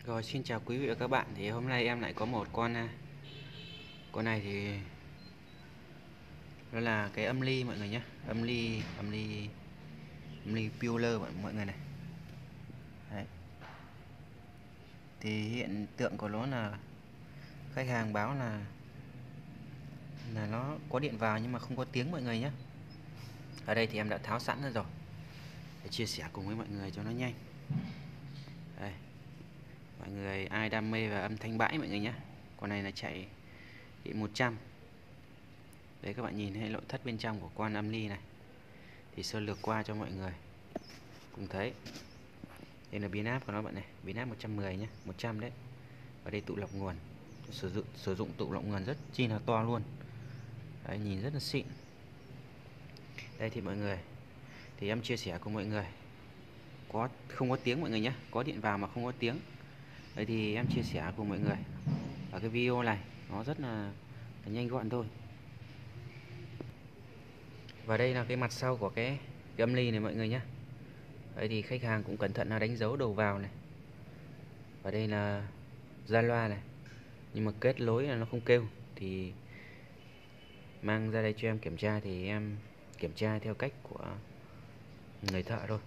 Rồi, xin chào quý vị và các bạn. Thì hôm nay em lại có một con này thì nó là cái âm ly mọi người nhé. Âm ly Puler mọi người này. Đấy. Thì hiện tượng của nó là khách hàng báo là nó có điện vào nhưng mà không có tiếng mọi người nhé. Ở đây thì em đã tháo sẵn ra rồi để chia sẻ cùng với mọi người cho nó nhanh. Đây. Mọi người ai đam mê về âm thanh bãi mọi người nhé. Con này là chạy điện 100. Đấy, các bạn nhìn thấy nội thất bên trong của con âm ly này. Thì sơ lược qua cho mọi người cùng thấy. Đây là biến áp của nó bạn này, biến áp 110 nhé, 100 đấy. Và đây tụ lọc nguồn, sử dụng tụ lọc nguồn rất chi là to luôn. Đấy, nhìn rất là xịn. Đây thì mọi người, thì em chia sẻ cùng mọi người, không có tiếng mọi người nhé, có điện vào mà không có tiếng. Đây thì em chia sẻ cùng mọi người ở cái video này, nó rất là nhanh gọn thôi. Và đây là cái mặt sau của cái âm ly này mọi người nhé. Đấy thì khách hàng cũng cẩn thận là đánh dấu đầu vào này. Và đây là ra loa này, nhưng mà kết nối là nó không kêu. Thì mang ra đây cho em kiểm tra, thì em kiểm tra theo cách của người thợ thôi.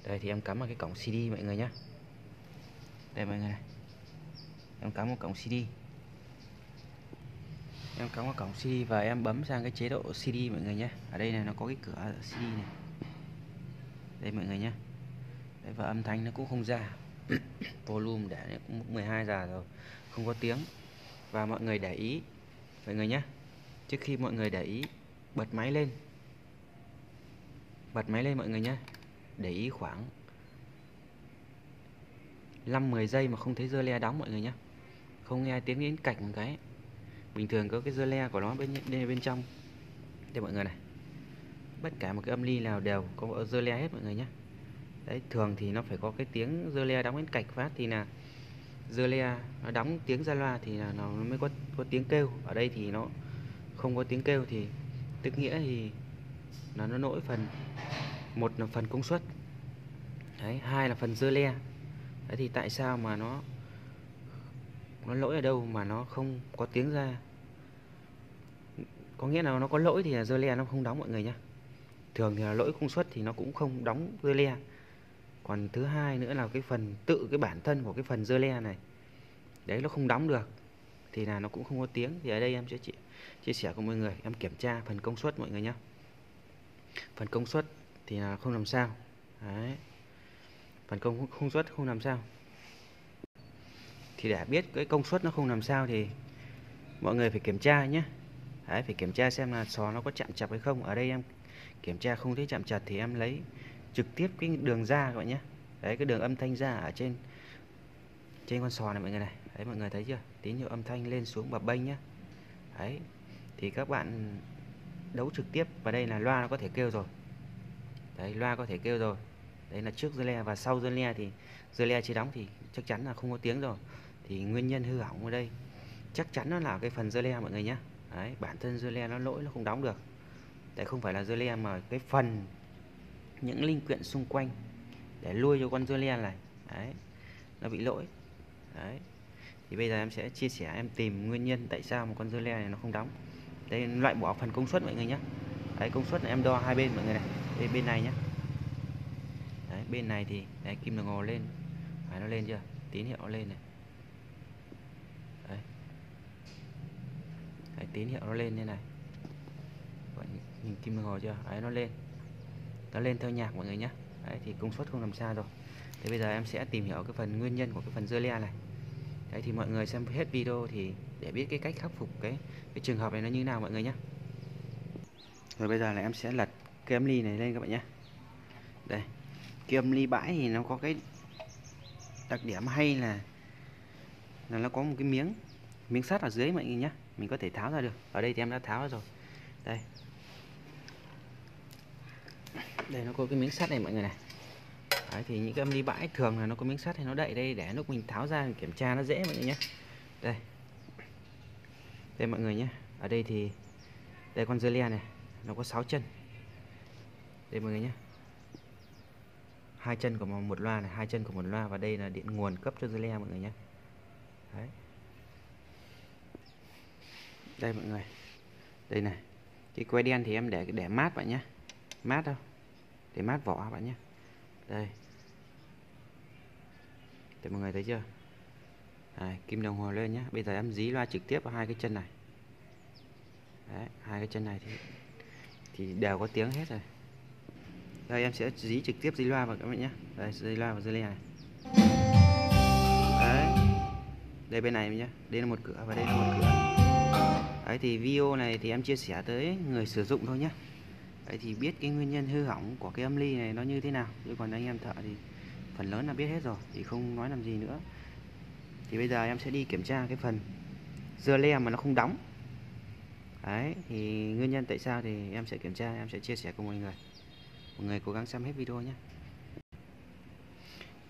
Đây thì em cắm vào cái cổng CD mọi người nhé. Đây mọi người này, em cắm vào cổng CD. Em cắm vào cổng CD và em bấm sang cái chế độ CD mọi người nhé. Ở đây này nó có cái cửa CD này. Đây mọi người nhé. Đấy, và âm thanh nó cũng không ra. Volume để cũng 12 giờ rồi, không có tiếng. Và mọi người để ý mọi người nhé, trước khi mọi người để ý bật máy lên mọi người nhé, để ý khoảng 5-10 giây mà không thấy dơ le đóng mọi người nhé, không nghe tiếng đến cạch một cái. Bình thường có cái dơ le của nó bên trong đây mọi người này, bất cả một cái âm ly nào đều có dơ le hết mọi người nhé. Đấy, thường thì nó phải có cái tiếng dơ le đóng đến cạch phát thì là dơ le nó đóng tiếng ra loa thì là nó mới có tiếng kêu. Ở đây thì nó không có tiếng kêu, thì tức nghĩa thì là nó lỗi phần, một là phần công suất, đấy, hai là phần dơ le. Đấy thì tại sao mà nó lỗi ở đâu mà nó không có tiếng ra, có nghĩa là nó có lỗi thì là dơ le nó không đóng mọi người nhé. Thường thì là lỗi công suất thì nó cũng không đóng dơ le. Còn thứ hai nữa là cái phần tự cái bản thân của cái phần dơ le này, đấy, nó không đóng được thì là nó cũng không có tiếng. Thì ở đây em sẽ chia sẻ cùng mọi người, em kiểm tra phần công suất mọi người nhé. Phần công suất thì là không làm sao. Đấy, phần công suất không làm sao. Thì để biết cái công suất nó không làm sao thì mọi người phải kiểm tra nhé. Đấy, phải kiểm tra xem là sò nó có chạm chập hay không. Ở đây em kiểm tra không thấy chạm chập thì em lấy trực tiếp cái đường ra các bạn nhé. Đấy, cái đường âm thanh ra ở trên con sò này mọi người này. Đấy, mọi người thấy chưa, tín hiệu âm thanh lên xuống bập bênh nhé. Đấy, thì các bạn đấu trực tiếp. Và đây là loa nó có thể kêu rồi. Đấy, loa có thể kêu rồi. Đấy là trước dơ le, và sau dơ le thì dơ le chưa đóng thì chắc chắn là không có tiếng rồi. Thì nguyên nhân hư hỏng ở đây chắc chắn nó là cái phần dơ le mọi người nhé. Đấy, bản thân dơ le nó lỗi, nó không đóng được. Tại không phải là dơ le mà cái phần những linh kiện xung quanh để nuôi cho con dơ le này, đấy, nó bị lỗi. Đấy, thì bây giờ em sẽ chia sẻ, em tìm nguyên nhân tại sao một con dơ le này nó không đóng. Đây, loại bỏ phần công suất mọi người nhé. Đấy, công suất này em đo hai bên mọi người này. Đây, bên này nhé. Đấy, bên này thì đấy, kim đồng hồ lên. Đấy, nó lên chưa, tín hiệu nó lên này. Đấy. Đấy, tín hiệu nó lên như này. Bạn nhìn kim đồng hồ chưa? Đấy, nó lên theo nhạc mọi người nhé. Đấy, thì công suất không làm sao rồi. Thế bây giờ em sẽ tìm hiểu cái phần nguyên nhân của cái phần dơ le này. Đấy, thì mọi người xem hết video thì để biết cái cách khắc phục cái trường hợp này nó như nào mọi người nhé. Rồi bây giờ là em sẽ lật cái âm ly này lên các bạn nhé. Đây, cái âm ly bãi thì nó có cái đặc điểm hay là nó có một cái miếng sắt ở dưới mọi người nhé. Mình có thể tháo ra được. Ở đây thì em đã tháo ra rồi. Đây, đây nó có cái miếng sắt này mọi người này. Đấy, thì những cái âm ly bãi thường là nó có miếng sắt thì nó đậy đây để lúc mình tháo ra mình kiểm tra nó dễ mọi người nhé. Đây, đây mọi người nhé. Ở đây thì đây con dơ le này nó có 6 chân. Đây mọi người nhé, hai chân của một loa này, hai chân của một loa, và đây là điện nguồn cấp cho dưa le mọi người nhé. Đấy. Đây mọi người, đây này, cái que đen thì em để mát bạn nhé, mát đâu, để mát vỏ bạn nhé. Đây, để mọi người thấy chưa? Đây, kim đồng hồ lên nhé. Bây giờ em dí loa trực tiếp vào hai cái chân này. Đấy, hai cái chân này thì đều có tiếng hết rồi. Đây em sẽ dí trực tiếp dí loa vào các bạn nhé. Đây, dí loa vào dưa le này. Đấy, đây bên này nhé, đây là một cửa và đây là một cửa. Đấy thì video này thì em chia sẻ tới người sử dụng thôi nhé. Đấy thì biết cái nguyên nhân hư hỏng của cái âm ly này nó như thế nào, chứ còn anh em thợ thì phần lớn là biết hết rồi, thì không nói làm gì nữa. Thì bây giờ em sẽ đi kiểm tra cái phần dưa le mà nó không đóng. Đấy thì nguyên nhân tại sao thì em sẽ kiểm tra, em sẽ chia sẻ cùng mọi người. Mọi người cố gắng xem hết video nhé.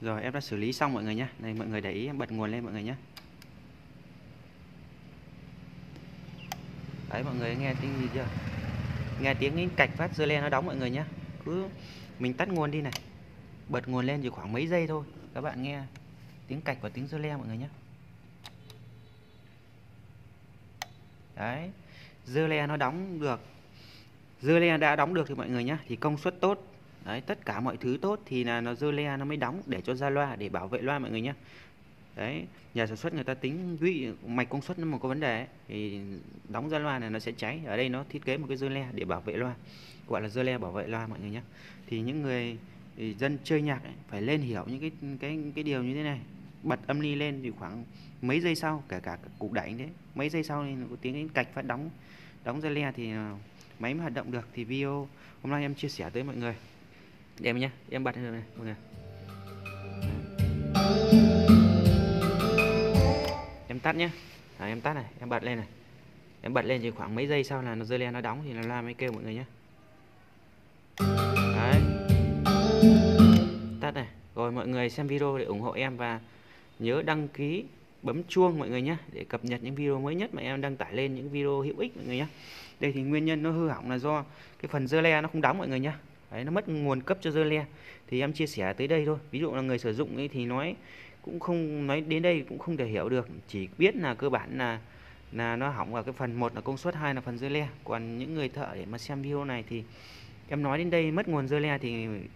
Rồi em đã xử lý xong mọi người nhé. Này mọi người để ý em bật nguồn lên mọi người nhé. Đấy mọi người nghe tiếng gì chưa? Nghe tiếng cái cạch phát dưa le nó đóng mọi người nhé. Cứ mình tắt nguồn đi này, bật nguồn lên chỉ khoảng mấy giây thôi, các bạn nghe tiếng cạch và tiếng dưa le mọi người nhé. Đấy, dưa le nó đóng được, dưa le đã đóng được thì mọi người nhé, thì công suất tốt. Đấy, tất cả mọi thứ tốt thì là nó dưa le nó mới đóng để cho ra loa, để bảo vệ loa mọi người nhé. Đấy, nhà sản xuất người ta tính ví mạch công suất nó mà có vấn đề ấy, thì đóng ra loa này nó sẽ cháy. Ở đây nó thiết kế một cái dưa le để bảo vệ loa, gọi là dưa le bảo vệ loa mọi người nhé. Thì những người thì dân chơi nhạc ấy, phải lên hiểu những cái điều như thế này. Bật âm ly lên thì khoảng mấy giây sau, kể cả cục đẩy thế, mấy giây sau thì có tiếng cạch phát đóng dưa le thì máy mới hoạt động được. Thì video hôm nay em chia sẻ tới mọi người em nhé, em bật này mọi người. Em tắt nhé. Em tắt này, em bật lên này, em bật lên chỉ khoảng mấy giây sau là nó dưa le nó đóng thì là loa mới kêu mọi người nhé. Đấy, tắt này. Rồi mọi người xem video để ủng hộ em và nhớ đăng ký bấm chuông mọi người nhé, để cập nhật những video mới nhất mà em đăng tải lên, những video hữu ích mọi người nhé. Đây thì nguyên nhân nó hư hỏng là do cái phần dưa le nó không đóng mọi người nhé. Đấy, nó mất nguồn cấp cho dưa le. Thì em chia sẻ tới đây thôi. Ví dụ là người sử dụng ấy thì nói cũng không, nói đến đây cũng không thể hiểu được, chỉ biết là cơ bản là nó hỏng ở cái phần, một là công suất, hai là phần dưa le. Còn những người thợ để mà xem video này thì em nói đến đây mất nguồn dưa le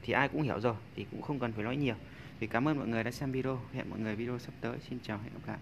thì ai cũng hiểu rồi, thì cũng không cần phải nói nhiều. Thì cảm ơn mọi người đã xem video. Hẹn mọi người video sắp tới. Xin chào, hẹn gặp lại.